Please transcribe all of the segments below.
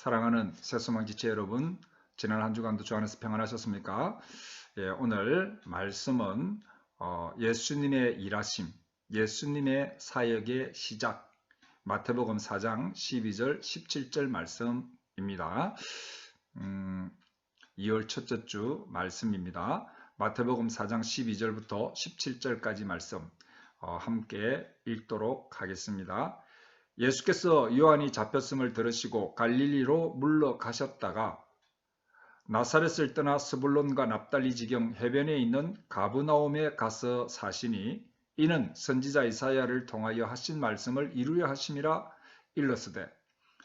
사랑하는 새소망 지체 여러분, 지난 한 주간도 주 안에서 평안하셨습니까? 오늘 말씀은 예수님의 일하심, 예수님의 사역의 시작, 마태복음 4장 12절, 17절 말씀입니다. 2월 첫째 주 말씀입니다. 마태복음 4장 12절부터 17절까지 말씀 함께 읽도록 하겠습니다. 예수께서 요한이 잡혔음을 들으시고 갈릴리로 물러가셨다가 나사렛을 떠나 스불론과 납달리 지경 해변에 있는 가브나움에 가서 사시니 이는 선지자 이사야를 통하여 하신 말씀을 이루려 하심이라. 일러스되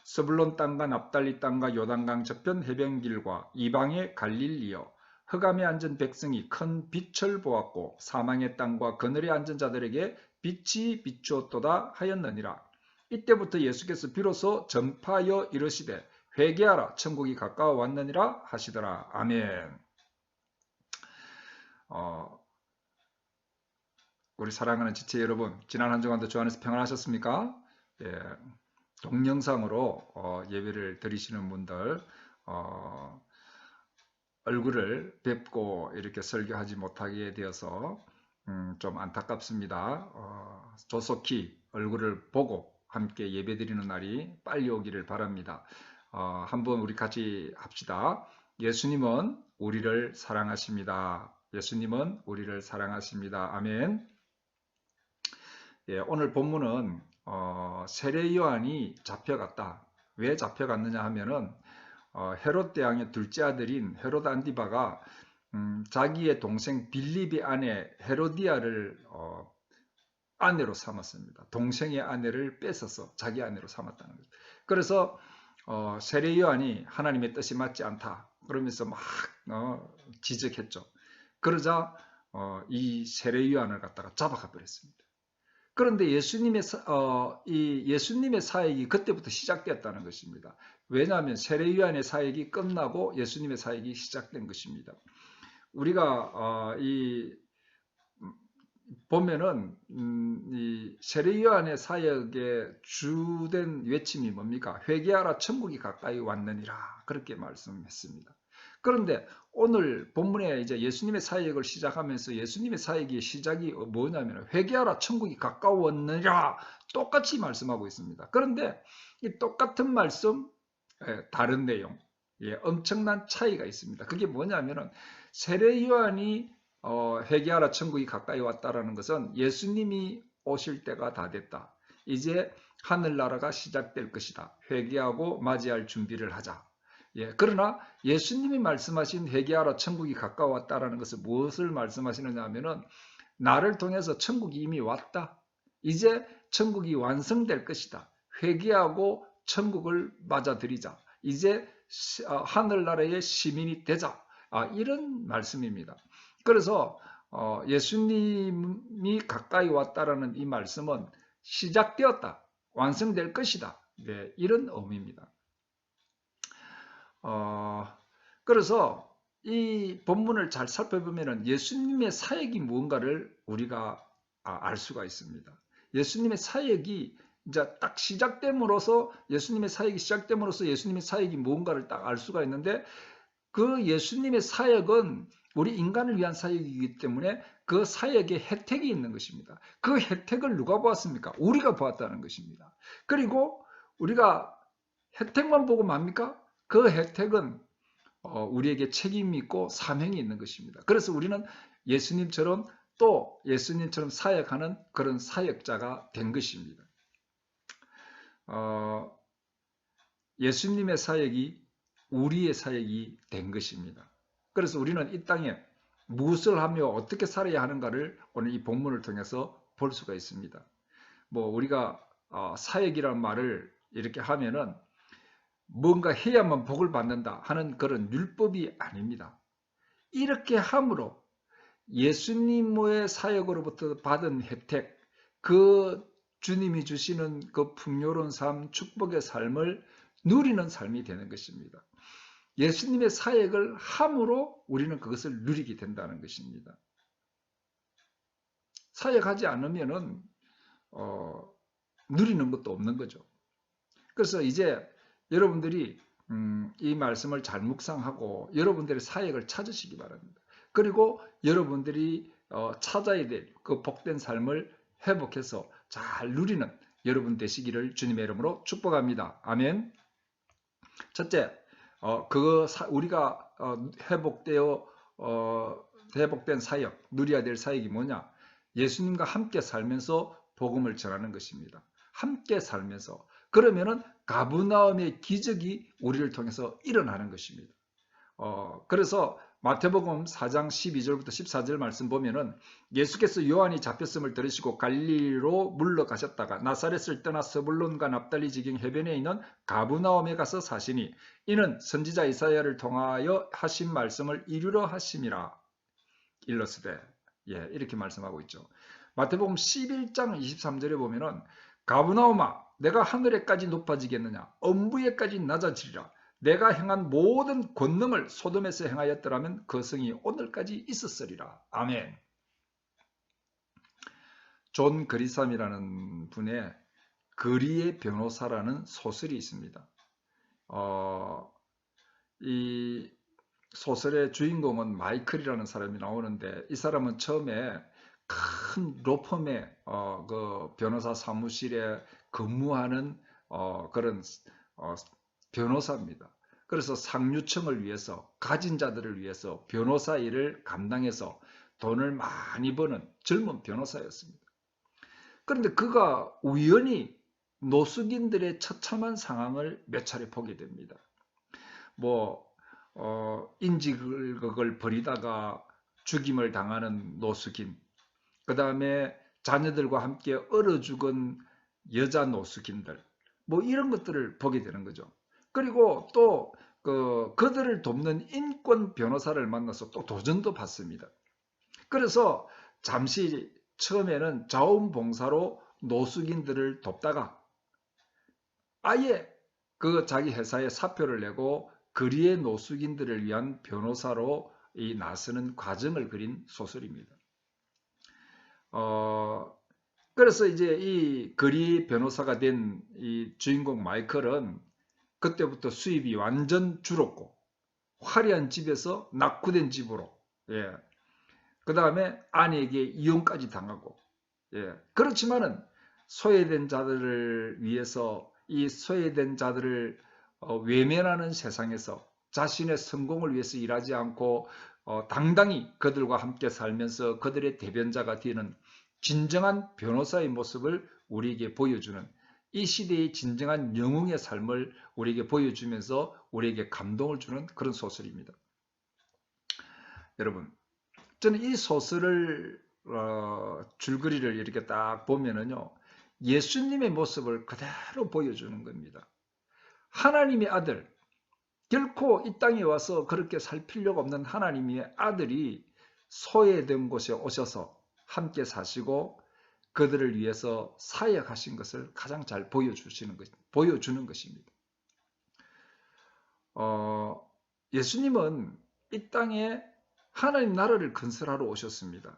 스불론 땅과 납달리 땅과 요단강 저편 해변길과 이방의 갈릴리여, 흑암에 앉은 백성이 큰 빛을 보았고 사망의 땅과 그늘에 앉은 자들에게 빛이 비추었도다 하였느니라. 이때부터 예수께서 비로소 전파하여 이르시되 회개하라, 천국이 가까워 왔느니라 하시더라. 아멘. 우리 사랑하는 지체 여러분, 지난 한 주간도 주 안에서 평안하셨습니까? 동영상으로 예배를 드리시는 분들 얼굴을 뵙고 이렇게 설교하지 못하게 되어서 좀 안타깝습니다. 조속히 얼굴을 보고 함께 예배드리는 날이 빨리 오기를 바랍니다. 한번 우리 같이 합시다. 예수님은 우리를 사랑하십니다. 예수님은 우리를 사랑하십니다. 아멘. 오늘 본문은 세례 요한이 잡혀갔다. 왜 잡혀갔느냐 하면은 헤롯 대왕의 둘째 아들인 헤롯 안디바가 자기의 동생 빌립의 아내 헤로디아를 아내로 삼았습니다. 동생의 아내를 뺏어서 자기 아내로 삼았다는 거죠. 그래서 세례 요한이 하나님의 뜻이 맞지 않다 그러면서 막 지적했죠. 그러자 이 세례 요한을 갖다가 잡아가 버렸습니다. 그런데 예수님의 사역이 그때부터 시작되었다는 것입니다. 왜냐하면 세례 요한의 사역이 끝나고 예수님의 사역이 시작된 것입니다. 우리가 보면은 이 세례 요한의 사역의 주된 외침이 뭡니까? 회개하라, 천국이 가까이 왔느니라, 그렇게 말씀했습니다. 그런데 오늘 본문에 이제 예수님의 사역을 시작하면서 예수님의 사역의 시작이 뭐냐면 회개하라, 천국이 가까웠느니라, 똑같이 말씀하고 있습니다. 그런데 이 똑같은 말씀, 다른 내용, 엄청난 차이가 있습니다. 그게 뭐냐면은 세례 요한이 회개하라, 천국이 가까이 왔다라는 것은 예수님이 오실 때가 다 됐다. 이제 하늘나라가 시작될 것이다. 회개하고 맞이할 준비를 하자. 그러나 예수님이 말씀하신 회개하라, 천국이 가까웠다라는 것은 무엇을 말씀하시느냐 하면은 나를 통해서 천국이 이미 왔다. 이제 천국이 완성될 것이다. 회개하고 천국을 맞아들이자. 이제 하늘나라의 시민이 되자. 이런 말씀입니다. 그래서 예수님이 가까이 왔다라는 이 말씀은 시작되었다, 완성될 것이다, 이런 의미입니다. 그래서 이 본문을 잘 살펴보면 예수님의 사역이 무언가를 우리가 알 수가 있습니다. 예수님의 사역이 이제 딱 시작됨으로써 예수님의 사역이 무언가를 딱 알 수가 있는데, 그 예수님의 사역은 우리 인간을 위한 사역이기 때문에 그 사역에 혜택이 있는 것입니다. 그 혜택을 누가 보았습니까? 우리가 보았다는 것입니다. 그리고 우리가 혜택만 보고 맙니까? 그 혜택은 우리에게 책임이 있고 사명이 있는 것입니다. 그래서 우리는 예수님처럼 사역하는 그런 사역자가 된 것입니다. 예수님의 사역이 우리의 사역이 된 것입니다. 그래서 우리는 이 땅에 무엇을 하며 어떻게 살아야 하는가를 오늘 이 본문을 통해서 볼 수가 있습니다. 우리가 사역이라는 말을 이렇게 하면은 뭔가 해야만 복을 받는다 하는 그런 율법이 아닙니다. 이렇게 함으로 예수님의 사역으로부터 받은 혜택, 그 주님이 주시는 그 풍요로운 삶, 축복의 삶을 누리는 삶이 되는 것입니다. 예수님의 사역을 함으로 우리는 그것을 누리게 된다는 것입니다. 사역하지 않으면은 누리는 것도 없는 거죠. 그래서 이제 여러분들이 이 말씀을 잘 묵상하고 여러분들의 사역을 찾으시기 바랍니다. 그리고 여러분들이 찾아야 될 그 복된 삶을 회복해서 잘 누리는 여러분 되시기를 주님의 이름으로 축복합니다. 아멘. 첫째, 우리가 회복된 사역, 누려야 될 사역이 뭐냐? 예수님과 함께 살면서 복음을 전하는 것입니다. 함께 살면서. 그러면은 가브나움의 기적이 우리를 통해서 일어나는 것입니다. 그래서 마태복음 4장 12절부터 14절 말씀 보면은 예수께서 요한이 잡혔음을 들으시고 갈릴리로 물러가셨다가 나사렛을 떠나 스불론과 납달리 지경 해변에 있는 가브나움에 가서 사시니 이는 선지자 이사야를 통하여 하신 말씀을 이루려 하심이라. 일러스되, 이렇게 말씀하고 있죠. 마태복음 11장 23절에 보면은 가브나움아 내가 하늘에까지 높아지겠느냐 엄부에까지 낮아지리라. 내가 행한 모든 권능을 소돔에서 행하였더라면 그 성이 오늘까지 있었으리라. 아멘. 존 그리삼이라는 분의 거리의 변호사라는 소설이 있습니다. 이 소설의 주인공은 마이클이라는 사람이 나오는데 이 사람은 처음에 큰 로펌의 그 변호사 사무실에 근무하는 그런 변호사입니다. 그래서 상류층을 위해서 가진 자들을 위해서 변호사 일을 감당해서 돈을 많이 버는 젊은 변호사였습니다. 그런데 그가 우연히 노숙인들의 처참한 상황을 몇 차례 보게 됩니다. 인질극을 벌이다가 죽임을 당하는 노숙인, 그 다음에 자녀들과 함께 얼어 죽은 여자 노숙인들, 이런 것들을 보게 되는 거죠. 그리고 또 그들을 돕는 인권 변호사를 만나서 또 도전도 받습니다. 그래서 잠시 처음에는 자원봉사로 노숙인들을 돕다가 아예 자기 회사에 사표를 내고 거리의 노숙인들을 위한 변호사로 나서는 과정을 그린 소설입니다. 그래서 이제 이 거리 변호사가 된 이 주인공 마이클은 그때부터 수입이 완전 줄었고 화려한 집에서 낙후된 집으로, 그 다음에 아내에게 이혼까지 당하고, 그렇지만은 소외된 자들을 위해서 이 소외된 자들을 외면하는 세상에서 자신의 성공을 위해서 일하지 않고 당당히 그들과 함께 살면서 그들의 대변자가 되는 진정한 변호사의 모습을 우리에게 보여주는, 이 시대의 진정한 영웅의 삶을 우리에게 보여주면서 우리에게 감동을 주는 그런 소설입니다. 여러분, 저는 이 소설을 줄거리를 이렇게 딱 보면은요, 예수님의 모습을 그대로 보여주는 겁니다. 하나님의 아들, 결코 이 땅에 와서 그렇게 살 필요가 없는 하나님의 아들이 소외된 곳에 오셔서 함께 사시고 그들을 위해서 사역하신 것을 가장 잘 보여주는 것입니다. 예수님은 이 땅에 하나님 나라를 건설하러 오셨습니다.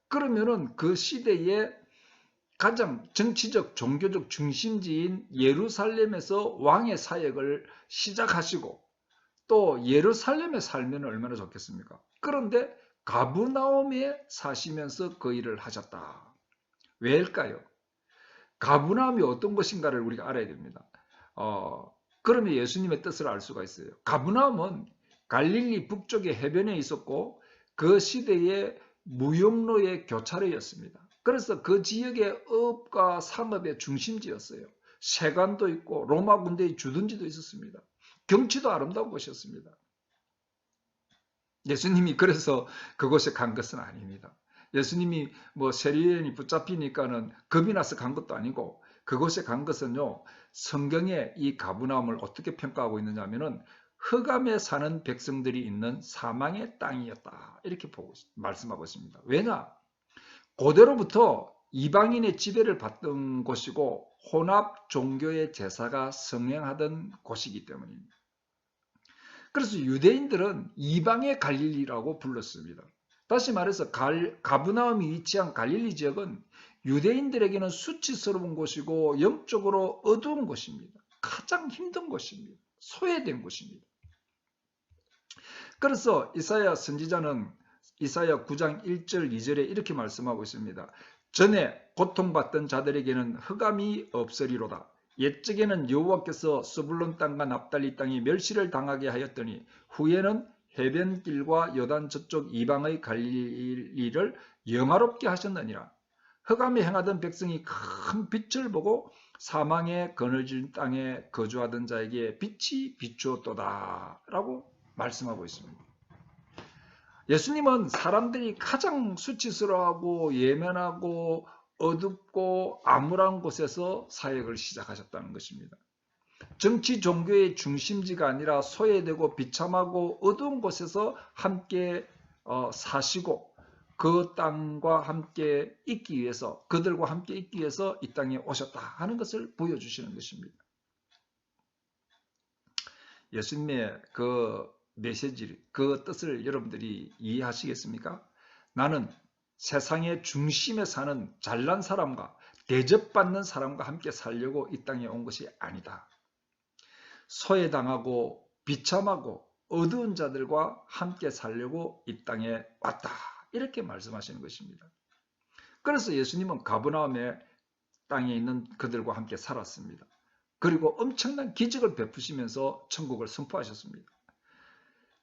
그러면은 그 시대에 가장 정치적, 종교적 중심지인 예루살렘에서 왕의 사역을 시작하시고 또 예루살렘에 살면 얼마나 좋겠습니까? 그런데 가브나움에 사시면서 그 일을 하셨다. 왜일까요? 가브나움이 어떤 것인가를 우리가 알아야 됩니다. 그러면 예수님의 뜻을 알 수가 있어요. 가브나움은 갈릴리 북쪽의 해변에 있었고 그 시대의 무역로의 교차로였습니다. 그래서 그 지역의 업과 상업의 중심지였어요. 세관도 있고 로마 군대의 주둔지도 있었습니다. 경치도 아름다운 곳이었습니다. 예수님이 그래서 그곳에 간 것은 아닙니다. 예수님이 세리온이 붙잡히니까는 겁이 나서 간 것도 아니고 그곳에 간 것은요, 성경에 이 가브나움을 어떻게 평가하고 있느냐 하면은 흑암에 사는 백성들이 있는 사망의 땅이었다. 이렇게 말씀하고 있습니다. 왜냐? 고대로부터 이방인의 지배를 받던 곳이고 혼합 종교의 제사가 성행하던 곳이기 때문입니다. 그래서 유대인들은 이방의 갈릴리라고 불렀습니다. 다시 말해서 가브나움이 위치한 갈릴리 지역은 유대인들에게는 수치스러운 곳이고 영적으로 어두운 곳입니다. 가장 힘든 곳입니다. 소외된 곳입니다. 그래서 이사야 선지자는 이사야 9장 1절 2절에 이렇게 말씀하고 있습니다. 전에 고통받던 자들에게는 흑암이 없으리로다. 옛적에는 여호와께서 스불론 땅과 납달리 땅이 멸시를 당하게 하였더니 후에는 해변길과 요단 저쪽 이방의 갈릴리를 영화롭게 하셨느니라. 흑암에 행하던 백성이 큰 빛을 보고 사망의 그늘진 땅에 거주하던 자에게 빛이 비추었도다 라고 말씀하고 있습니다. 예수님은 사람들이 가장 수치스러워하고 예민하고 어둡고 암울한 곳에서 사역을 시작하셨다는 것입니다. 정치 종교의 중심지가 아니라 소외되고 비참하고 어두운 곳에서 함께 사시고 그 땅과 함께 있기 위해서, 그들과 함께 있기 위해서 이 땅에 오셨다 하는 것을 보여주시는 것입니다. 예수님의 그 메시지, 그 뜻을 여러분들이 이해하시겠습니까? 나는 세상의 중심에 사는 잘난 사람과 대접받는 사람과 함께 살려고 이 땅에 온 것이 아니다. 소외당하고 비참하고 어두운 자들과 함께 살려고 이 땅에 왔다. 이렇게 말씀하시는 것입니다. 그래서 예수님은 가버나움의 땅에 있는 그들과 함께 살았습니다. 그리고 엄청난 기적을 베푸시면서 천국을 선포하셨습니다.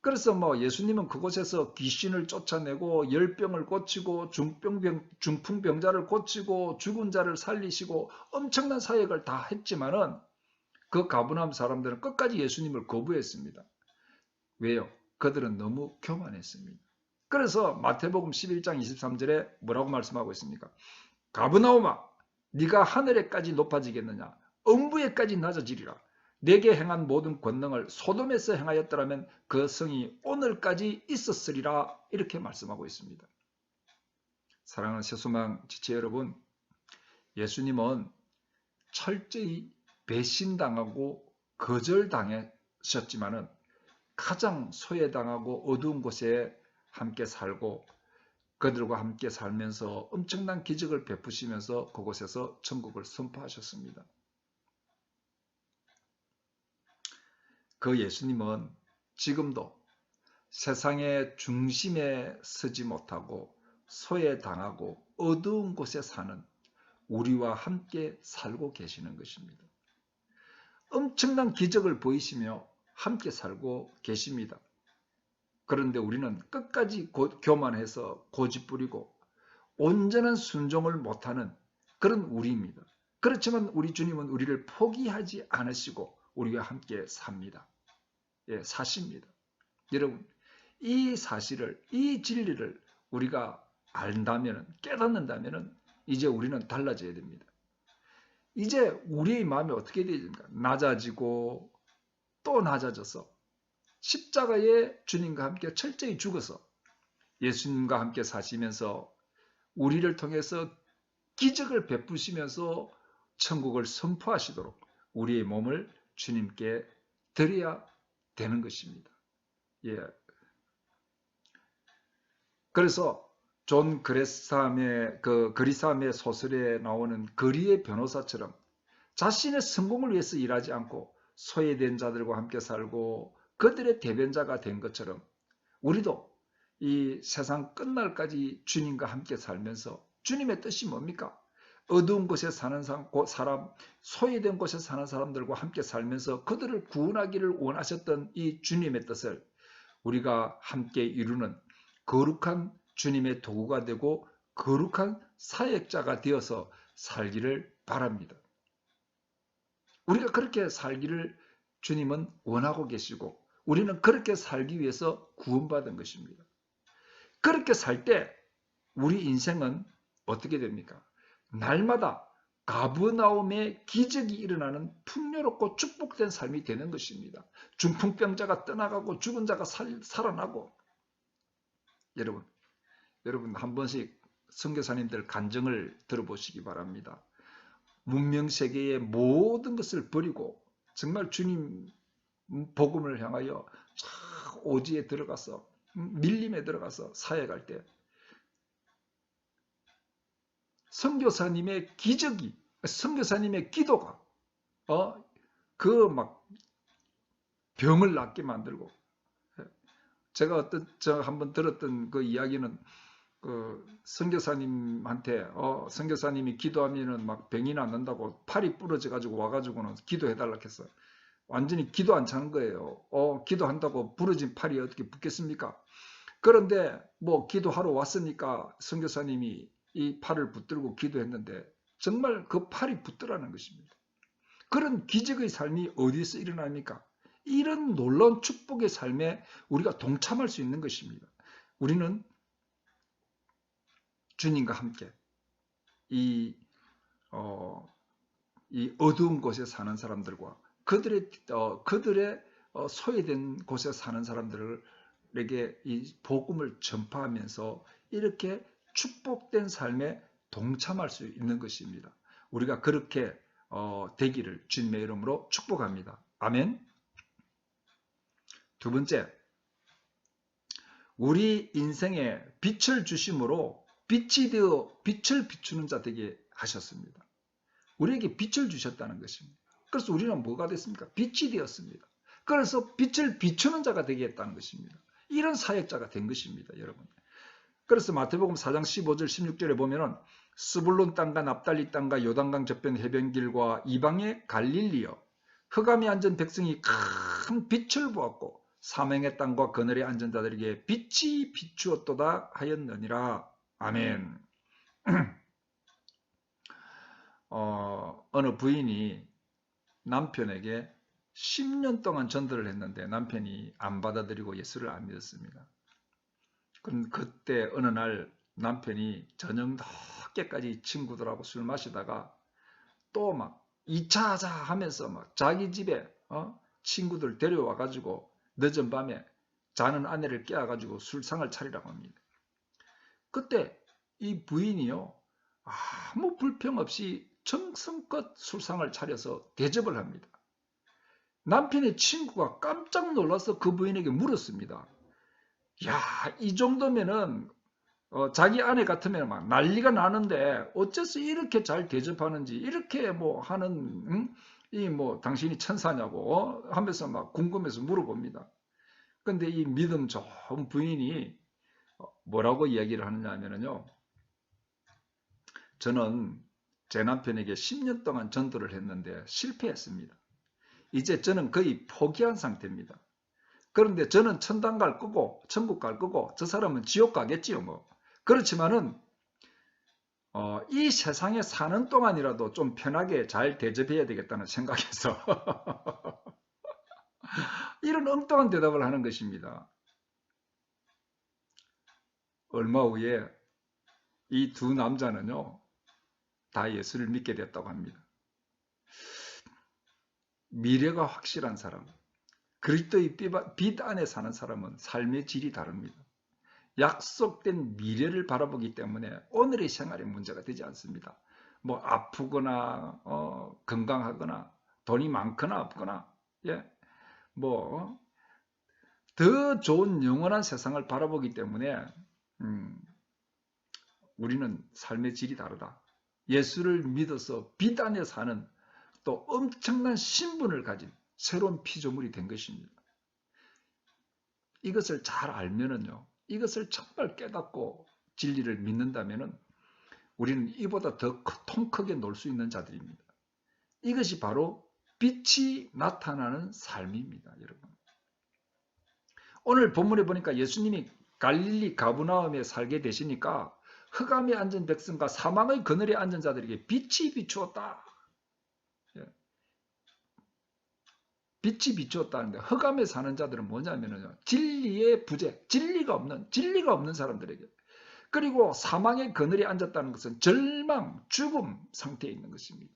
그래서 예수님은 그곳에서 귀신을 쫓아내고 열병을 고치고 중풍병자를 고치고 죽은 자를 살리시고 엄청난 사역을 다 했지만은 그 가버나움 사람들은 끝까지 예수님을 거부했습니다. 왜요? 그들은 너무 교만했습니다. 그래서 마태복음 11장 23절에 뭐라고 말씀하고 있습니까? 가버나움아, 네가 하늘에까지 높아지겠느냐? 음부에까지 낮아지리라. 내게 행한 모든 권능을 소돔에서 행하였더라면 그 성이 오늘까지 있었으리라. 이렇게 말씀하고 있습니다. 사랑하는 새소망 지체 여러분, 예수님은 철저히 배신당하고 거절당하셨지만은 가장 소외당하고 어두운 곳에 함께 살고 그들과 함께 살면서 엄청난 기적을 베푸시면서 그곳에서 천국을 선포하셨습니다. 그 예수님은 지금도 세상의 중심에 서지 못하고 소외당하고 어두운 곳에 사는 우리와 함께 살고 계시는 것입니다. 엄청난 기적을 보이시며 함께 살고 계십니다. 그런데 우리는 끝까지 교만해서 고집부리고 온전한 순종을 못하는 그런 우리입니다. 그렇지만 우리 주님은 우리를 포기하지 않으시고 우리와 함께 삽니다. 예, 사십니다. 여러분, 이 사실을, 이 진리를 우리가 안다면, 깨닫는다면 이제 우리는 달라져야 됩니다. 이제 우리의 마음이 어떻게 되야 됩니까? 낮아지고 또 낮아져서 십자가에 주님과 함께 철저히 죽어서 예수님과 함께 사시면서 우리를 통해서 기적을 베푸시면서 천국을 선포하시도록 우리의 몸을 주님께 드려야 되는 것입니다. 예. 그래서 존 그리삼의 그리삼의 소설에 나오는 거리의 변호사처럼 자신의 성공을 위해서 일하지 않고 소외된 자들과 함께 살고 그들의 대변자가 된 것처럼 우리도 이 세상 끝날까지 주님과 함께 살면서 주님의 뜻이 뭡니까? 어두운 곳에 사는 사람, 소외된 곳에 사는 사람들과 함께 살면서 그들을 구원하기를 원하셨던 이 주님의 뜻을 우리가 함께 이루는 거룩한 주님의 도구가 되고 거룩한 사역자가 되어서 살기를 바랍니다. 우리가 그렇게 살기를 주님은 원하고 계시고 우리는 그렇게 살기 위해서 구원받은 것입니다. 그렇게 살 때 우리 인생은 어떻게 됩니까? 날마다 가버나움의 기적이 일어나는 풍요롭고 축복된 삶이 되는 것입니다. 중풍병자가 떠나가고 죽은 자가 살아나고 여러분 한 번씩 선교사님들 간증을 들어보시기 바랍니다. 문명세계의 모든 것을 버리고 정말 주님 복음을 향하여 오지에 들어가서 밀림에 들어가서 사역할 때 선교사님의 기적이 선교사님의 기도가 그 막 병을 낫게 만들고. 제가 저 한번 들었던 그 이야기는 그 선교사님한테 선교사님이 기도하면은 막 병이 낫는다고 팔이 부러져 가지고 와가지고는 기도해 달라 했어요. 완전히 기도 안 차는 거예요. 기도한다고 부러진 팔이 어떻게 붙겠습니까? 그런데 뭐 기도하러 왔으니까 선교사님이 이 팔을 붙들고 기도했는데 정말 그 팔이 붙더라는 것입니다. 그런 기적의 삶이 어디서 일어납니까? 이런 놀라운 축복의 삶에 우리가 동참할 수 있는 것입니다. 우리는 주님과 함께 이 어두운 곳에 사는 사람들과 그들의 소외된 곳에 사는 사람들에게 이 복음을 전파하면서 이렇게 축복된 삶에 동참할 수 있는 것입니다. 우리가 그렇게 되기를 주님의 이름으로 축복합니다. 아멘. 두 번째, 우리 인생에 빛을 주심으로 빛이 되어 빛을 비추는 자 되게 하셨습니다. 우리에게 빛을 주셨다는 것입니다. 그래서 우리는 뭐가 됐습니까? 빛이 되었습니다. 그래서 빛을 비추는 자가 되게 했다는 것입니다. 이런 사역자가 된 것입니다, 여러분. 그래서 마태복음 4장 15절 16절에 보면은 스불론 땅과 납달리 땅과 요단강 저편 해변길과 이방의 갈릴리여 흑암에 앉은 백성이 큰 빛을 보았고 사망의 땅과 그늘에 앉은 자들에게 빛이 비추었도다 하였느니라. 아멘. 어느 부인이 남편에게 10년 동안 전도를 했는데 남편이 안 받아들이고 예수를 안 믿었습니다. 그럼 그때 어느 날 남편이 저녁 늦게까지 친구들하고 술 마시다가 또 막 2차 하자 하면서 막 자기 집에 친구들 데려와 가지고 늦은 밤에 자는 아내를 깨워가지고 술상을 차리라고 합니다. 그때 이 부인이요 아무 불평 없이 정성껏 술상을 차려서 대접을 합니다. 남편의 친구가 깜짝 놀라서 그 부인에게 물었습니다. 야, 이 정도면은 자기 아내 같으면 막 난리가 나는데 어째서 이렇게 잘 대접하는지 이렇게 뭐 하는 이 뭐 당신이 천사냐고 하면서 막 궁금해서 물어봅니다. 근데 이 믿음 좋은 부인이 뭐라고 이야기를 하느냐면요. 저는 제 남편에게 10년 동안 전도를 했는데 실패했습니다. 이제 저는 거의 포기한 상태입니다. 그런데 저는 천당 갈 거고 천국 갈 거고 저 사람은 지옥 가겠지요 뭐. 그렇지만은 이 세상에 사는 동안이라도 좀 편하게 잘 대접해야 되겠다는 생각에서 이런 엉뚱한 대답을 하는 것입니다. 얼마 후에 이 두 남자는요 다 예수를 믿게 됐다고 합니다. 미래가 확실한 사람, 그리스도의 빛 안에 사는 사람은 삶의 질이 다릅니다. 약속된 미래를 바라보기 때문에 오늘의 생활에 문제가 되지 않습니다. 뭐 아프거나 건강하거나 돈이 많거나 없거나 뭐 더 좋은 영원한 세상을 바라보기 때문에 우리는 삶의 질이 다르다. 예수를 믿어서 빛 안에 사는 또 엄청난 신분을 가진 새로운 피조물이 된 것입니다. 이것을 잘 알면은요, 이것을 정말 깨닫고 진리를 믿는다면은 우리는 이보다 더 통 크게 놀 수 있는 자들입니다. 이것이 바로 빛이 나타나는 삶입니다, 여러분. 오늘 본문에 보니까 예수님이 갈릴리 가브나움에 살게 되시니까 흑암에 앉은 백성과 사망의 그늘에 앉은 자들에게 빛이 비추었다. 빛이 비추었다는데 흑암에 사는 자들은 뭐냐면요. 진리의 부재, 진리가 없는 사람들에게. 그리고 사망의 그늘에 앉았다는 것은 절망, 죽음 상태에 있는 것입니다.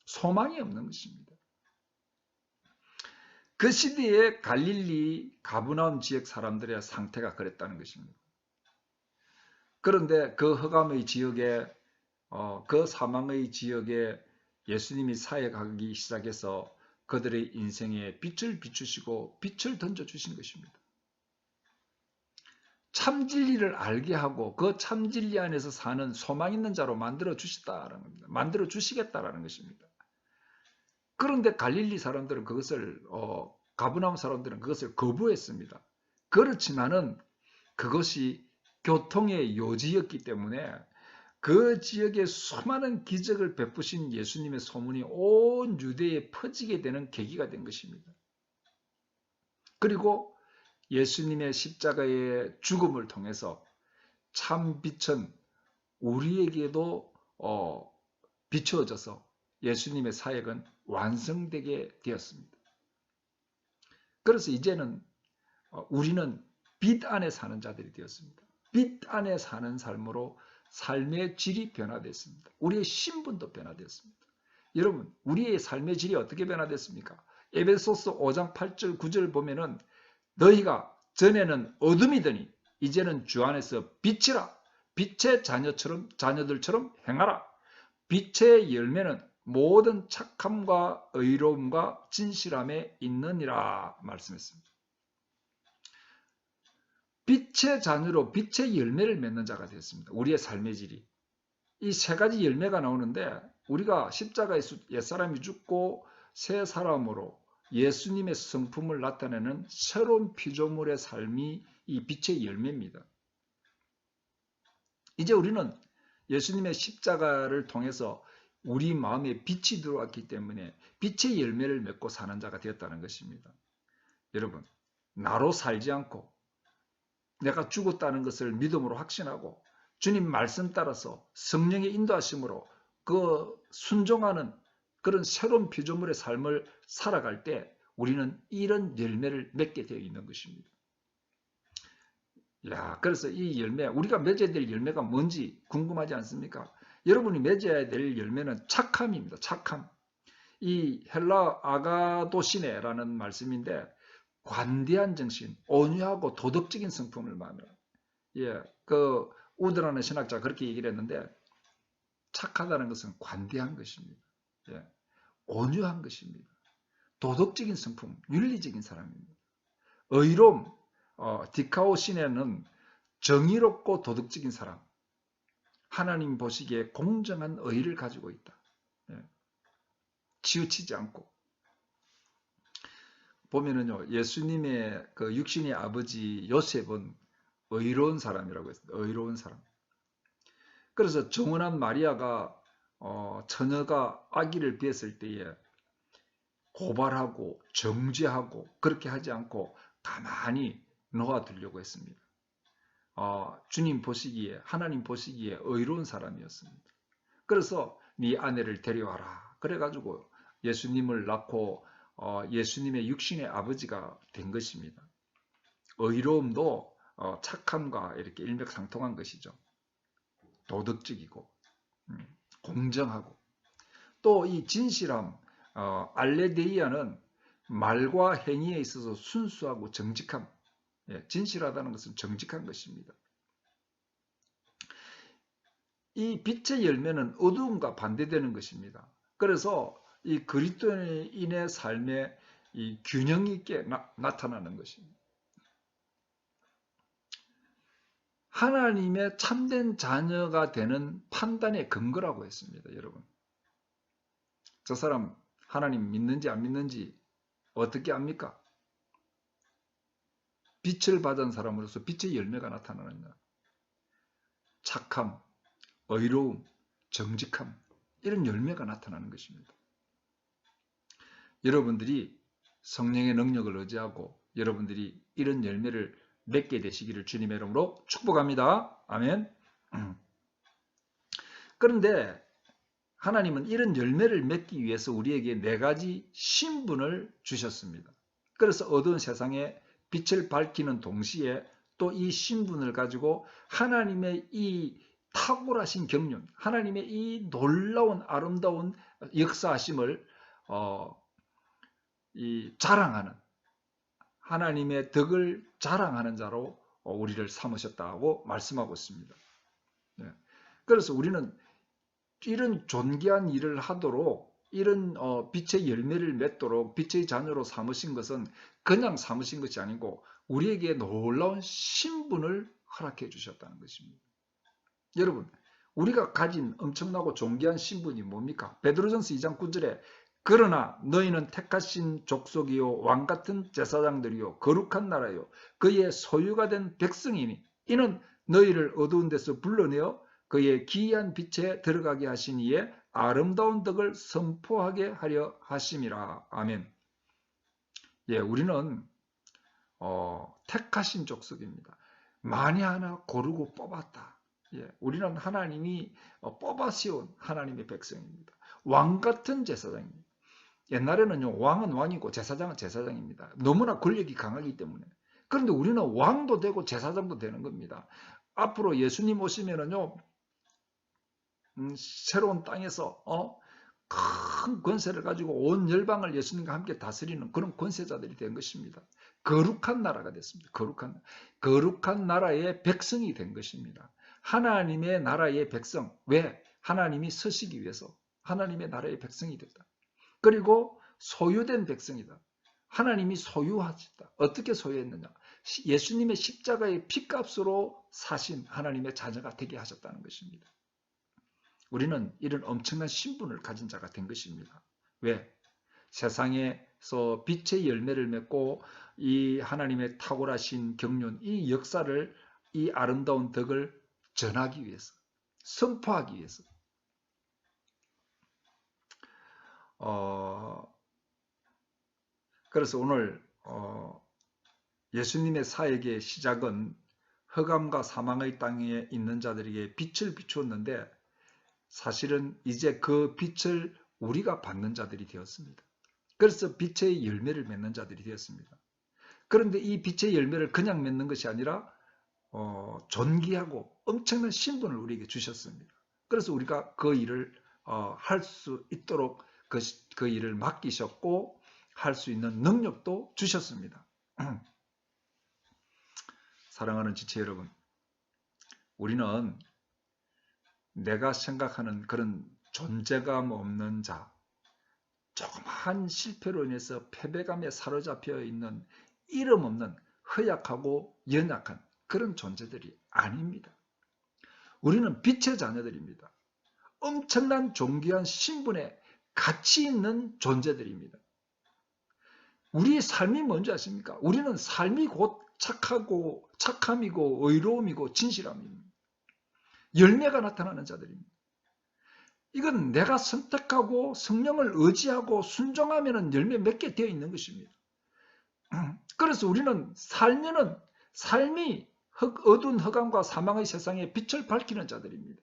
소망이 없는 것입니다. 그 시대의 갈릴리 가브나움 지역 사람들의 상태가 그랬다는 것입니다. 그런데 그 흑암의 지역에 그 사망의 지역에 예수님이 사역하기 시작해서 그들의 인생에 빛을 비추시고 빛을 던져주신 것입니다. 참진리를 알게 하고 그 참진리 안에서 사는 소망 있는 자로 만들어 주시겠다라는 것입니다. 그런데 갈릴리 사람들은 그것을 가브나움 사람들은 그것을 거부했습니다. 그렇지만은 그것이 교통의 요지였기 때문에 그 지역에 수많은 기적을 베푸신 예수님의 소문이 온 유대에 퍼지게 되는 계기가 된 것입니다. 그리고 예수님의 십자가의 죽음을 통해서 참 빛은 우리에게도 비추어져서 예수님의 사역은 완성되게 되었습니다. 그래서 이제는 우리는 빛 안에 사는 자들이 되었습니다. 빛 안에 사는 삶으로 삶의 질이 변화됐습니다. 우리의 신분도 변화됐습니다. 여러분, 우리의 삶의 질이 어떻게 변화됐습니까? 에베소서 5장 8절 9절 보면은 너희가 전에는 어둠이더니 이제는 주 안에서 빛이라. 빛의 자녀들처럼 행하라. 빛의 열매는 모든 착함과 의로움과 진실함에 있느니라 말씀했습니다. 빛의 자녀로 빛의 열매를 맺는 자가 되었습니다. 우리의 삶의 질이. 이 세 가지 열매가 나오는데 우리가 십자가에 옛사람이 죽고 새 사람으로 예수님의 성품을 나타내는 새로운 피조물의 삶이 이 빛의 열매입니다. 이제 우리는 예수님의 십자가를 통해서 우리 마음에 빛이 들어왔기 때문에 빛의 열매를 맺고 사는 자가 되었다는 것입니다. 여러분, 나로 살지 않고 내가 죽었다는 것을 믿음으로 확신하고 주님 말씀 따라서 성령의 인도하심으로 그 순종하는 그런 새로운 피조물의 삶을 살아갈 때 우리는 이런 열매를 맺게 되어 있는 것입니다. 그래서 이 열매, 우리가 맺어야 될 열매가 뭔지 궁금하지 않습니까? 여러분이 맺어야 될 열매는 착함입니다. 착함. 이 헬라 아가도시네라는 말씀인데 관대한 정신, 온유하고 도덕적인 성품을 말합니다. 그 우드라는 신학자가 그렇게 얘기를 했는데 착하다는 것은 관대한 것입니다. 온유한 것입니다. 도덕적인 성품, 윤리적인 사람입니다. 의로움, 디카오시네는 정의롭고 도덕적인 사람, 하나님 보시기에 공정한 의를 가지고 있다. 치우치지 않고. 보면은요, 예수님의 그 육신의 아버지 요셉은 의로운 사람이라고 했습니다. 의로운 사람. 그래서 정원한 마리아가 처녀가 아기를 낳았을 때에 고발하고 정죄하고 그렇게 하지 않고 가만히 놓아두려고 했습니다. 주님 보시기에, 하나님 보시기에 의로운 사람이었습니다. 그래서 네 아내를 데려와라. 그래가지고 예수님을 낳고 예수님의 육신의 아버지가 된 것입니다. 의로움도 착함과 이렇게 일맥상통한 것이죠. 도덕적이고 공정하고 또 이 진실함, 알레데이아는 말과 행위에 있어서 순수하고 정직함. 진실하다는 것은 정직한 것입니다. 이 빛의 열매는 어두움과 반대되는 것입니다. 그래서 이 그리스도인의 삶에 이 균형 있게 나타나는 것입니다. 하나님의 참된 자녀가 되는 판단의 근거라고 했습니다. 여러분, 저 사람 하나님 믿는지 안 믿는지 어떻게 압니까? 빛을 받은 사람으로서 빛의 열매가 나타나느냐. 착함, 의로움, 정직함, 이런 열매가 나타나는 것입니다. 여러분들이 성령의 능력을 의지하고 여러분들이 이런 열매를 맺게 되시기를 주님의 이름으로 축복합니다. 아멘. 그런데 하나님은 이런 열매를 맺기 위해서 우리에게 4가지 신분을 주셨습니다. 그래서 어두운 세상에 빛을 밝히는 동시에 또 이 신분을 가지고 하나님의 이 탁월하신 경륜, 하나님의 이 놀라운 아름다운 역사하심을 자랑하는, 하나님의 덕을 자랑하는 자로 우리를 삼으셨다고 말씀하고 있습니다. 그래서 우리는 이런 존귀한 일을 하도록, 이런 빛의 열매를 맺도록 빛의 자녀로 삼으신 것은 그냥 삼으신 것이 아니고 우리에게 놀라운 신분을 허락해 주셨다는 것입니다. 여러분, 우리가 가진 엄청나고 존귀한 신분이 뭡니까? 베드로전서 2장 9절에 그러나 너희는 택하신 족속이요 왕같은 제사장들이요 거룩한 나라요 그의 소유가 된 백성이니 이는 너희를 어두운 데서 불러내어 그의 기이한 빛에 들어가게 하신 이의 아름다운 덕을 선포하게 하려 하심이라. 아멘. 예, 우리는 택하신 족속입니다. 만에 하나 고르고 뽑았다. 예, 우리는 하나님이 뽑아 세운 하나님의 백성입니다. 왕 같은 제사장입니다. 옛날에는요, 왕은 왕이고 제사장은 제사장입니다. 너무나 권력이 강하기 때문에. 그런데 우리는 왕도 되고 제사장도 되는 겁니다. 앞으로 예수님 오시면은요, 새로운 땅에서 큰 권세를 가지고 온 열방을 예수님과 함께 다스리는 그런 권세자들이 된 것입니다. 거룩한 나라가 됐습니다. 거룩한 나라의 백성이 된 것입니다. 하나님의 나라의 백성. 왜? 하나님이 서시기 위해서 하나님의 나라의 백성이 됐다. 그리고 소유된 백성이다. 하나님이 소유하셨다. 어떻게 소유했느냐? 예수님의 십자가의 피값으로 사신 하나님의 자녀가 되게 하셨다는 것입니다. 우리는 이런 엄청난 신분을 가진 자가 된 것입니다. 왜? 세상에서 빛의 열매를 맺고 이 하나님의 탁월하신 경륜, 이 역사를, 이 아름다운 덕을 전하기 위해서, 선포하기 위해서. 그래서 오늘 예수님의 사역의 시작은 흑암과 사망의 땅에 있는 자들에게 빛을 비추었는데 사실은 이제 그 빛을 우리가 받는 자들이 되었습니다. 그래서 빛의 열매를 맺는 자들이 되었습니다. 그런데 이 빛의 열매를 그냥 맺는 것이 아니라 존귀하고 엄청난 신분을 우리에게 주셨습니다. 그래서 우리가 그 일을 할 수 있도록 그 일을 맡기셨고 할 수 있는 능력도 주셨습니다. 사랑하는 지체 여러분, 우리는 내가 생각하는 그런 존재감 없는 자, 조그마한 실패로 인해서 패배감에 사로잡혀 있는 이름 없는 허약하고 연약한 그런 존재들이 아닙니다. 우리는 빛의 자녀들입니다. 엄청난 존귀한 신분에 가치 있는 존재들입니다. 우리의 삶이 뭔지 아십니까? 우리는 삶이 곧 착함이고 의로움이고 진실함입니다. 열매가 나타나는 자들입니다. 이건 내가 선택하고 성령을 의지하고 순종하면 열매 맺게 되어 있는 것입니다. 그래서 우리는 살면은 삶이 어두운 흑암과 사망의 세상에 빛을 밝히는 자들입니다.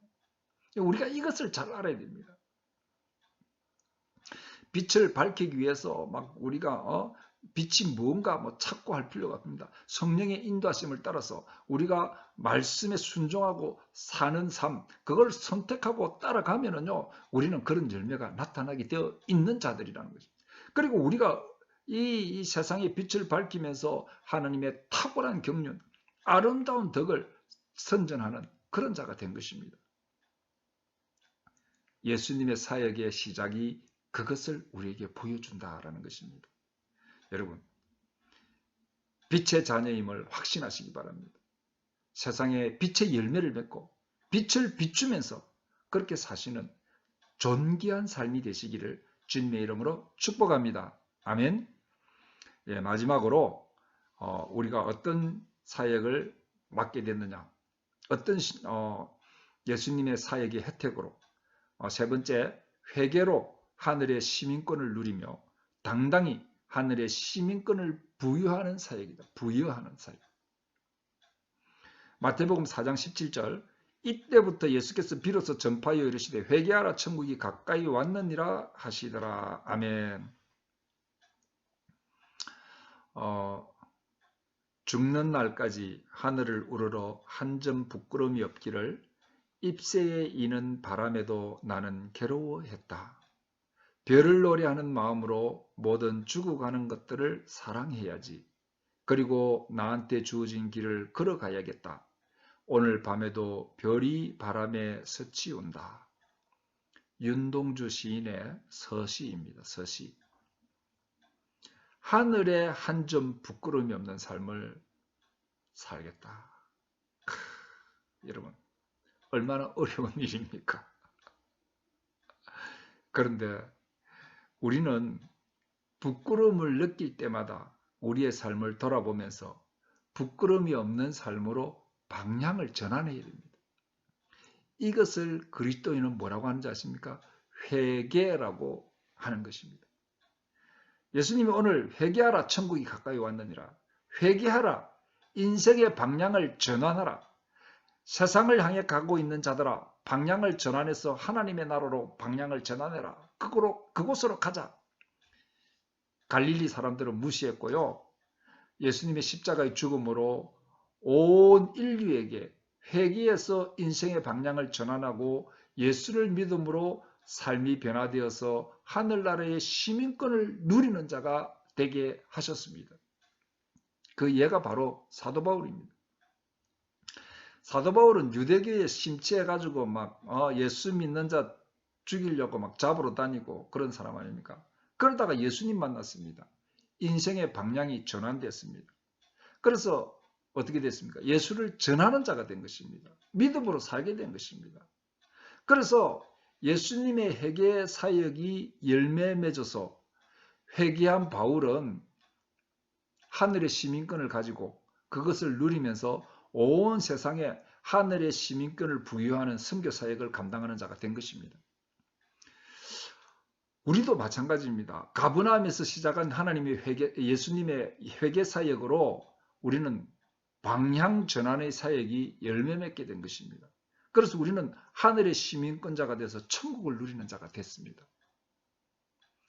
우리가 이것을 잘 알아야 됩니다. 빛을 밝히기 위해서 막 우리가 빛이 뭔가 찾고 할 필요가 없습니다. 성령의 인도하심을 따라서 우리가 말씀에 순종하고 사는 삶, 그걸 선택하고 따라가면은요, 우리는 그런 열매가 나타나게 되어 있는 자들이라는 것입니다. 그리고 우리가 이 세상의 빛을 밝히면서 하나님의 탁월한 경륜, 아름다운 덕을 선전하는 그런 자가 된 것입니다. 예수님의 사역의 시작이 그것을 우리에게 보여준다라는 것입니다. 여러분, 빛의 자녀임을 확신하시기 바랍니다. 세상에 빛의 열매를 맺고 빛을 비추면서 그렇게 사시는 존귀한 삶이 되시기를 주님의 이름으로 축복합니다. 아멘. 예, 마지막으로 우리가 어떤 사역을 맡게 됐느냐, 어떤 예수님의 사역의 혜택으로, 세 번째, 회개로 하늘의 시민권을 누리며 당당히 하늘의 시민권을 부여하는 사역이다. 부여하는 사역. 마태복음 4장 17절, 이때부터 예수께서 비로소 전파하여 이르시되 회개하라 천국이 가까이 왔느니라 하시더라. 아멘. 죽는 날까지 하늘을 우러러 한 점 부끄러움이 없기를 잎새에 이는 바람에도 나는 괴로워했다. 별을 노래하는 마음으로 모든 죽어가는 것들을 사랑해야지. 그리고 나한테 주어진 길을 걸어가야겠다. 오늘 밤에도 별이 바람에 스치운다. 윤동주 시인의 서시입니다. 서시. 하늘에 한 점 부끄러움이 없는 삶을 살겠다. 여러분, 얼마나 어려운 일입니까? 그런데 우리는 부끄러움을 느낄 때마다 우리의 삶을 돌아보면서 부끄러움이 없는 삶으로 방향을 전환해야 됩니다. 이것을 그리스도인은 뭐라고 하는지 아십니까? 회개라고 하는 것입니다. 예수님이 오늘 회개하라 천국이 가까이 왔느니라. 회개하라. 인생의 방향을 전환하라. 세상을 향해 가고 있는 자들아 방향을 전환해서 하나님의 나라로 방향을 전환해라. 그곳으로 가자. 갈릴리 사람들은 무시했고요. 예수님의 십자가의 죽음으로 온 인류에게 회개해서 인생의 방향을 전환하고 예수를 믿음으로 삶이 변화되어서 하늘나라의 시민권을 누리는 자가 되게 하셨습니다. 그 예가 바로 사도 바울입니다. 사도 바울은 유대교에 심취해가지고 막 예수 믿는 자 죽이려고 막 잡으러 다니고 그런 사람 아닙니까? 그러다가 예수님 만났습니다. 인생의 방향이 전환됐습니다. 그래서 어떻게 됐습니까? 예수를 전하는 자가 된 것입니다. 믿음으로 살게 된 것입니다. 그래서 예수님의 회개 사역이 열매 맺어서 회개한 바울은 하늘의 시민권을 가지고 그것을 누리면서 온 세상에 하늘의 시민권을 부여하는 선교 사역을 감당하는 자가 된 것입니다. 우리도 마찬가지입니다. 가버나움에서 시작한 예수님의 회개 사역으로 우리는 방향 전환의 사역이 열매 맺게 된 것입니다. 그래서 우리는 하늘의 시민권자가 돼서 천국을 누리는 자가 됐습니다.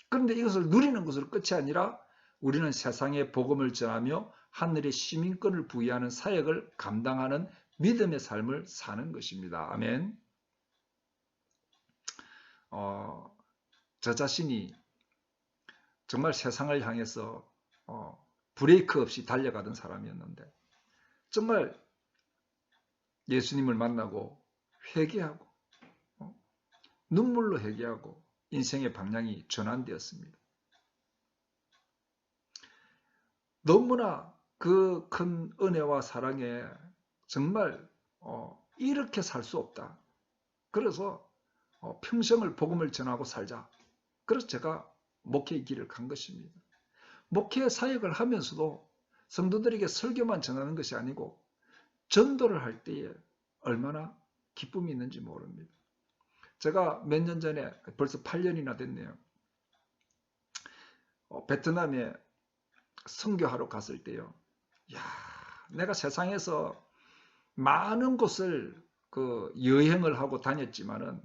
그런데 이것을 누리는 것으로 끝이 아니라 우리는 세상에 복음을 전하며 하늘의 시민권을 부여하는 사역을 감당하는 믿음의 삶을 사는 것입니다. 아멘. 저 자신이 정말 세상을 향해서 브레이크 없이 달려가던 사람이었는데 정말 예수님을 만나고 회개하고 눈물로 회개하고 인생의 방향이 전환되었습니다. 너무나 그 큰 은혜와 사랑에 정말 이렇게 살 수 없다. 그래서 평생을 복음을 전하고 살자. 그래서 제가 목회의 길을 간 것입니다. 목회 사역을 하면서도 성도들에게 설교만 전하는 것이 아니고 전도를 할 때에 얼마나 기쁨이 있는지 모릅니다. 제가 몇 년 전에 벌써 8년이나 됐네요. 베트남에 선교하러 갔을 때요. 야, 내가 세상에서 많은 곳을 여행을 하고 다녔지만은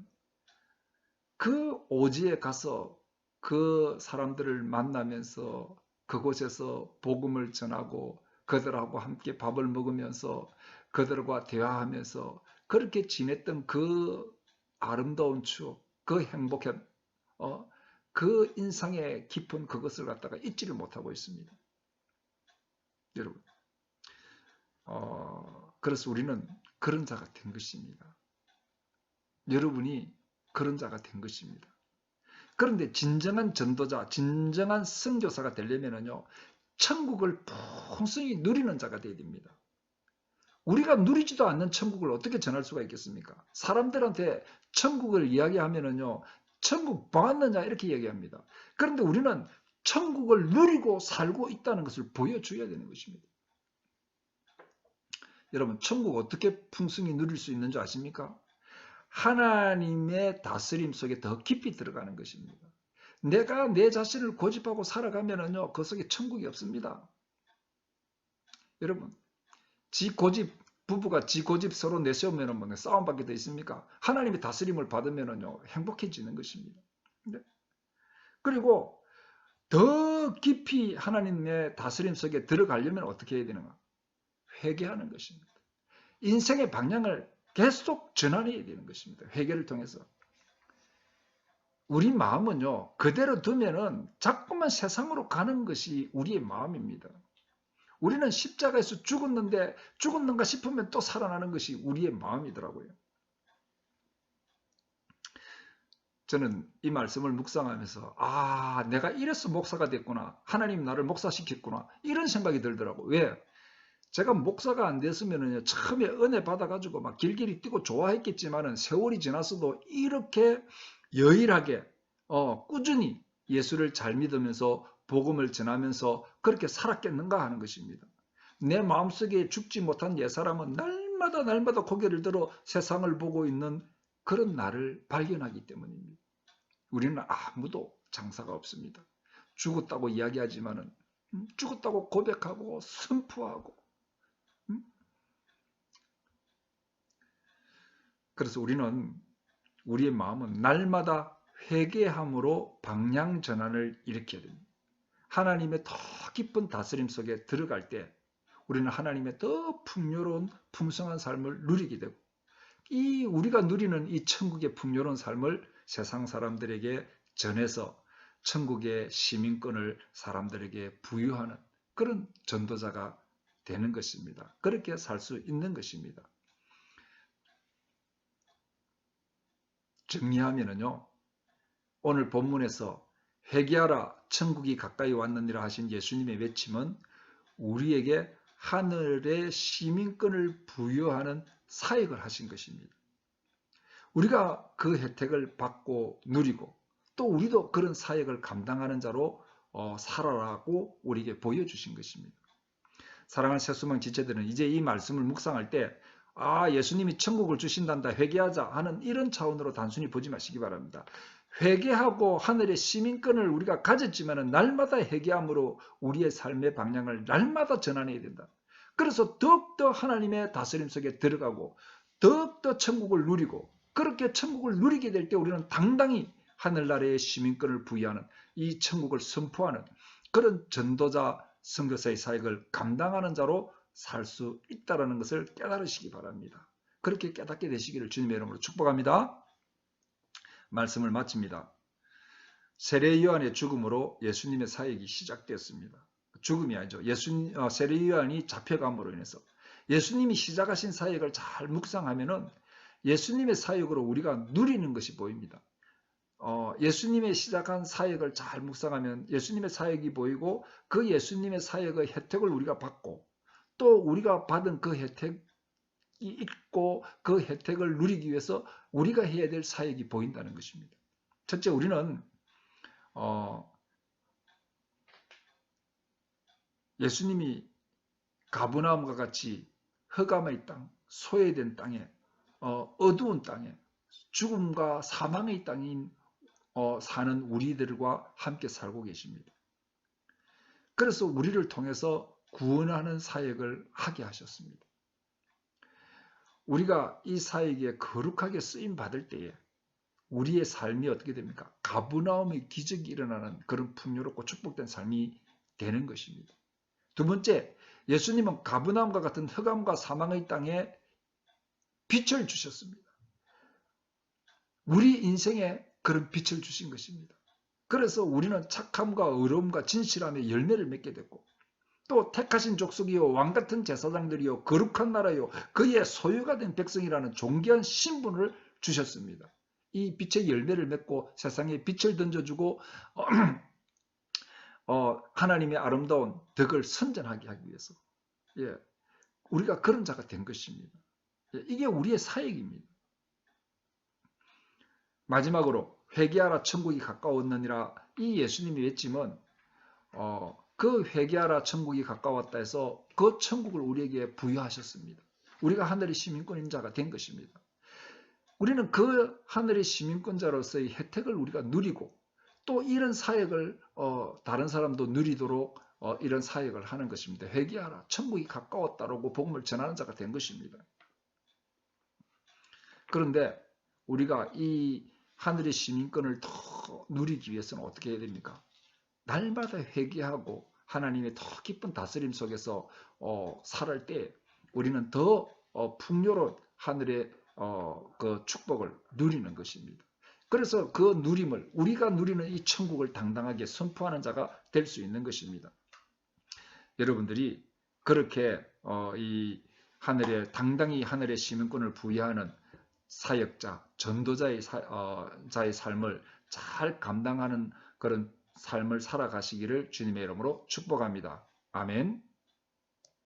그 오지에 가서 그 사람들을 만나면서 그곳에서 복음을 전하고 그들하고 함께 밥을 먹으면서 그들과 대화하면서 그렇게 지냈던 그 아름다운 추억, 그 행복한 그 인상의 깊은 그것을 갖다가 잊지를 못하고 있습니다. 여러분, 그래서 우리는 그런 자가 된 것입니다. 여러분이 그런 자가 된 것입니다. 그런데 진정한 전도자, 진정한 선교사가 되려면요, 천국을 풍성히 누리는 자가 되어야 됩니다. 우리가 누리지도 않는 천국을 어떻게 전할 수가 있겠습니까? 사람들한테 천국을 이야기하면요, 천국 봤느냐 이렇게 얘기합니다. 그런데 우리는 천국을 누리고 살고 있다는 것을 보여줘야 되는 것입니다. 여러분, 천국 어떻게 풍성히 누릴 수 있는 줄 아십니까? 하나님의 다스림 속에 더 깊이 들어가는 것입니다. 내가 내 자신을 고집하고 살아가면요, 그 속에 천국이 없습니다. 여러분, 부부가 지 고집 서로 내세우면 뭐 싸움밖에 더 있습니까? 하나님의 다스림을 받으면요, 행복해지는 것입니다. 그리고 더 깊이 하나님의 다스림 속에 들어가려면 어떻게 해야 되는가? 회개하는 것입니다. 인생의 방향을 계속 전환해야 되는 것입니다. 회개를 통해서. 우리 마음은요, 그대로 두면은 자꾸만 세상으로 가는 것이 우리의 마음입니다. 우리는 십자가에서 죽었는가 싶으면 또 살아나는 것이 우리의 마음이더라고요. 저는 이 말씀을 묵상하면서 내가 이래서 목사가 됐구나. 하나님 나를 목사시켰구나. 이런 생각이 들더라고요. 왜? 제가 목사가 안 됐으면 처음에 은혜 받아가지고 막 길길이 뛰고 좋아했겠지만은 세월이 지났어도 이렇게 여일하게 꾸준히 예수를 잘 믿으면서 복음을 전하면서 그렇게 살았겠는가 하는 것입니다. 내 마음속에 죽지 못한 옛사람은 날마다 고개를 들어 세상을 보고 있는 그런 나를 발견하기 때문입니다. 우리는 아무도 장사가 없습니다. 죽었다고 이야기하지만은 죽었다고 고백하고 선포하고 그래서 우리의 마음은 날마다 회개함으로 방향 전환을 일으켜야 됩니다. 하나님의 더 깊은 다스림 속에 들어갈 때 우리는 하나님의 더 풍요로운 풍성한 삶을 누리게 되고 우리가 누리는 이 천국의 풍요로운 삶을 세상 사람들에게 전해서 천국의 시민권을 사람들에게 부여하는 그런 전도자가 되는 것입니다. 그렇게 살 수 있는 것입니다. 정리하면요, 오늘 본문에서 회개하라 천국이 가까이 왔느니라 하신 예수님의 외침은 우리에게 하늘의 시민권을 부여하는 사역을 하신 것입니다. 우리가 그 혜택을 받고 누리고 또 우리도 그런 사역을 감당하는 자로 살아라고 우리에게 보여주신 것입니다. 사랑하는 새수망 지체들은 이제 이 말씀을 묵상할 때 예수님이 천국을 주신단다 회개하자 하는 이런 차원으로 단순히 보지 마시기 바랍니다. 회개하고 하늘의 시민권을 우리가 가졌지만 날마다 회개함으로 우리의 삶의 방향을 날마다 전환해야 된다. 그래서 더욱더 하나님의 다스림 속에 들어가고 더욱더 천국을 누리고 그렇게 천국을 누리게 될 때 우리는 당당히 하늘나라의 시민권을 부여하는 이 천국을 선포하는 그런 전도자 선교사의 사역을 감당하는 자로 살 수 있다는 것을 깨달으시기 바랍니다. 그렇게 깨닫게 되시기를 주님의 이름으로 축복합니다. 말씀을 마칩니다. 세례 요한의 죽음으로 예수님의 사역이 시작되었습니다. 죽음이 아니죠. 세례 요한이 잡혀감으로 인해서 예수님이 시작하신 사역을 잘 묵상하면은 예수님의 사역으로 우리가 누리는 것이 보입니다. 예수님의 시작한 사역을 잘 묵상하면 예수님의 사역이 보이고 그 예수님의 사역의 혜택을 우리가 받고 또 우리가 받은 그 혜택이 있고 그 혜택을 누리기 위해서 우리가 해야 될 사역이 보인다는 것입니다. 첫째, 우리는 예수님이 가버나움과 같이 흑암의 땅, 소외된 땅에 어두운 땅에 죽음과 사망의 땅인 사는 우리들과 함께 살고 계십니다. 그래서 우리를 통해서 구원하는 사역을 하게 하셨습니다. 우리가 이 사역에 거룩하게 쓰임 받을 때에 우리의 삶이 어떻게 됩니까? 가버나움의 기적이 일어나는 그런 풍요롭고 축복된 삶이 되는 것입니다. 두 번째, 예수님은 가버나움과 같은 흑암과 사망의 땅에 빛을 주셨습니다. 우리 인생에 그런 빛을 주신 것입니다. 그래서 우리는 착함과 의로움과 진실함의 열매를 맺게 됐고 또 택하신 족속이요 왕같은 제사장들이요 거룩한 나라요 그의 소유가 된 백성이라는 존귀한 신분을 주셨습니다. 이 빛의 열매를 맺고 세상에 빛을 던져주고 하나님의 아름다운 덕을 선전하게 하기 위해서 우리가 그런 자가 된 것입니다. 이게 우리의 사역입니다. 마지막으로 회개하라 천국이 가까웠느니라 이 예수님의 외침은 그 회개하라 천국이 가까웠다 해서 그 천국을 우리에게 부여하셨습니다. 우리가 하늘의 시민권인 자가 된 것입니다. 우리는 그 하늘의 시민권자로서의 혜택을 우리가 누리고 또 이런 사역을 다른 사람도 누리도록 이런 사역을 하는 것입니다. 회개하라 천국이 가까웠다라고 복음을 전하는 자가 된 것입니다. 그런데 우리가 이 하늘의 시민권을 더 누리기 위해서는 어떻게 해야 됩니까? 날마다 회개하고 하나님의 더 깊은 다스림 속에서 살을 때 우리는 더 풍요로운 하늘의 그 축복을 누리는 것입니다. 그래서 그 누림을 우리가 누리는 이 천국을 당당하게 선포하는 자가 될 수 있는 것입니다. 여러분들이 그렇게 이 당당히 하늘의 시민권을 부여하는 사역자, 전도자의 자의 삶을 잘 감당하는 그런 삶을 살아가시기를 주님의 이름으로 축복합니다. 아멘.